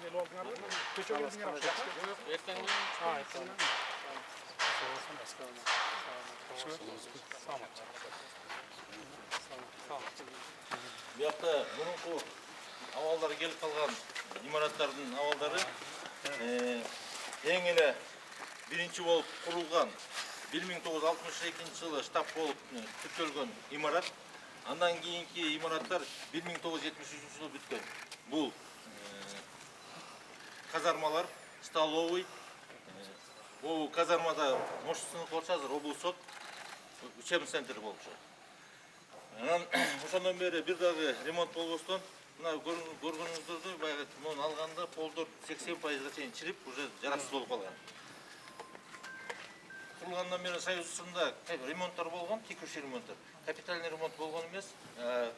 келип алдыңарбы? Кече келдиңер окшойт. Эртең. Эртең. Бuyakta murunku авалдары келип калган имараттардын авалдары эң эле биринчи болуп курулган 1962 жылы штаб болуп түптөлгөн имарат. Андан кийинки имараттар 1973 жылы бүткөн. Бул казармалар, столовый. Бул казармада мошт сынык болчу, азыр облсот учебный центр болчу. Анан ошондон бери бир дагы ремонт болбостон, мына көргөнүңүздөрдү баягы муну алганда полдор 80% чейин чирип, уже жараксыз болуп калган. Курулгандан бери Союзунда ремонттор болгон, текущий ремонттор. Капитальный ремонт болгон эмес.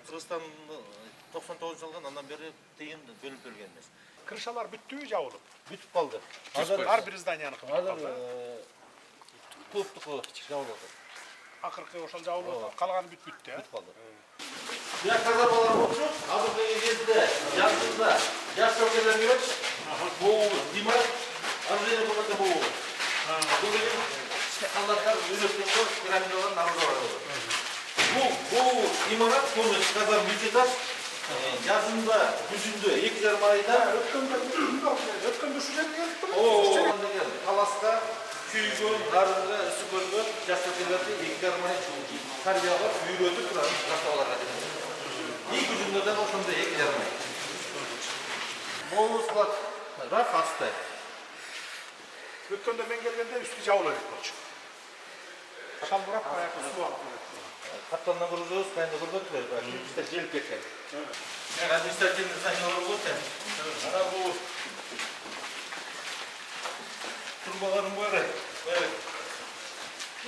Кыргызстан 99 жылдан андан бери тыйын бөлүнүп берген эмес. Крышалар бүттүбү, жабылып? Бүтүп калды. Ар бир зданияныкы бүтүп калды. Клубтуку жабылып атат. Акыркы ошол жабылып атат, калганы бүтүп калды. Бул казармалар болчу. Азыркы кезде жазында жаш жокерлер келет. Бул Димар Аржена команда бул. Бул халаттар үйлөткөнгө пирамидалар наружу барат. Бул имарат полностью казарма 3 этаж. Жазында, күзүндө 2,5 айда өткөндө ушу жерге келиптир. Таласка, күйгө, дарынга, үсүкөргө жаш жокерлерди 2,5 ай тарбияга үйрөтүп турабыз кастабаларга дейм. Күзүндө да ошондой 2,5 ай. Могу склад раф асты. Өткөндө мен келгенде үстү жабыла кетчү. Шалбырап баягы суу алып келет. Каптандан көрүбүз, кайында көрбөдүк, бизде желип кеткен. Административный зданиялар болот. Ана бул трубаларын бары.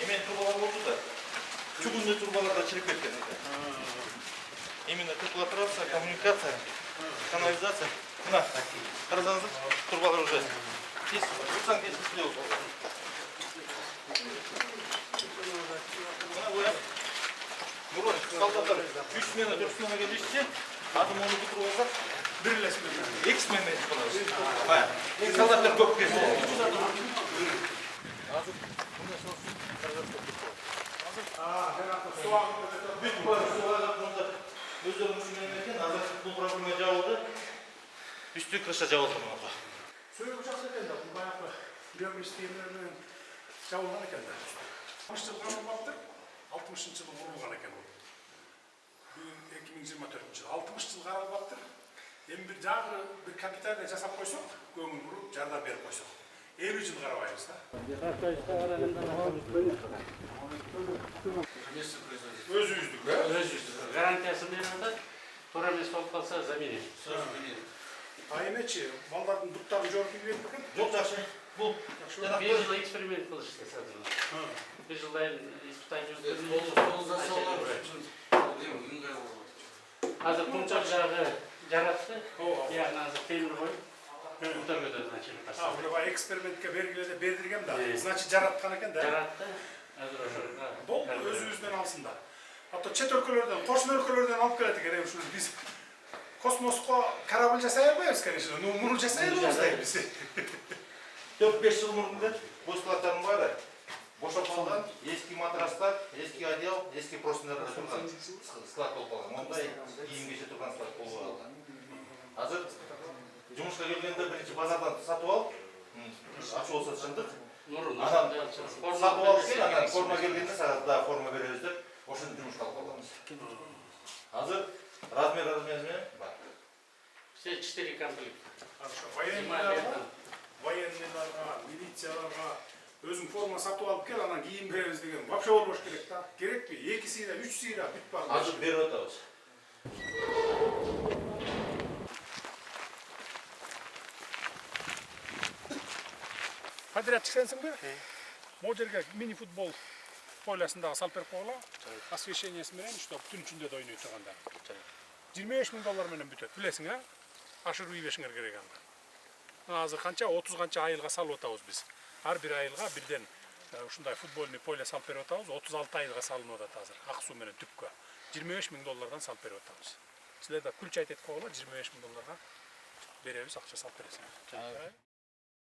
Эмен трубалар болду да. Чугунный трубаларда чирип кеткен. Именно теплотрасса, коммуникация, канализация. Мына, карасаңыз, трубалар уже. Здесь урсаң тез иштеп болду. Мурат, солдаттар 3 смена, 4 смена келишти. Адым onu бүтүрүп алсак, Бир эле смена. 2 смена кылабыз. Солдаттар көп келди. Азыр мына сосын каражат көп кетти. Жанагы суу агып бүт бар суу агып мында өздөрүнүн менен экен, азыр бул проблема жабылды. Үстү крыша жабылды мына. Суу жакшы экен да, бул баягы үремиш темир менен жабылган экен да. 60 жыл каралбаптыр. 60 жылы курулган экен бул. Бүгүн 2024 жыл. 60 жыл каралбаптыр. Эми бир жагы бир капитальный жасап койсок, көңүл буруп, жардам берип койсок. 50 жыл карабайбыз да. Өзүбүздүк. Гарантиясы менен да туура эмес болуп калса заменим. А эмечи, балдардын дуктарын жөнөтүп берип экен? Жок, жакшы. Бул Bir yıl eksperiment kılıştı sadece. Bir yıldan испытание Hazır kumçak jağı jarattı. Yani hazır temir koyup Muhtar götürdü начали А, буга экспериментке бергиледе бердирген да. Значит, жараткан экен да. Жаратты. Hazır ошо. Бул өзүбүздөн алсын да. Ато чет өлкөлөрдөн, кошуна өлкөлөрдөн алып келет экен ушуну биз. Космоско корабль жасай албайбыз, конечно, но муну жасай алабыз да биз. 4-5 жыл мурун бул складдардын баары бошоп калган, эски матрастар, эски одеял, эски простынялар турган склад болуп калган. Мондай кийим кече турган склад болуп калган. Азыр жумушка келгенде биринчи базардан сатып алып, ачып болсо чындык. Анан сатып алып кел, анан форма келгенде сага да форма беребиз деп, ошентип жумушка алып калганбыз. Азыр размер бар. Все 4 комплекта. Военныйларга, милицияларга өзүң форма сатып алып кел, анан кийим беребиз деген вообще болбош керек да. Керекпи? 2 сыйра, 3 сыйра бүт бар. Азыр берип атабыз. Подрядчик сенсиңби? Могу жерге мини футбол полясындагы салып берип койгула. Освещениеси менен уштап түн ичинде да ойной турганда. $25,000 менен бүтөт. Билесиң, а? Ашырып ийбешиңер керек анда. Азыр канча 30 канча айылга салып атабыз биз. Ар бир айылга бирден ушундай футбольный поле салып берип атабыз. 36 айылга салынып атат азыр. Ак суу менен түпкө. $25,000 салып берип атабыз. Силер да күл чайт эткип койгула $25,000. беребиз, акча салып бересиң.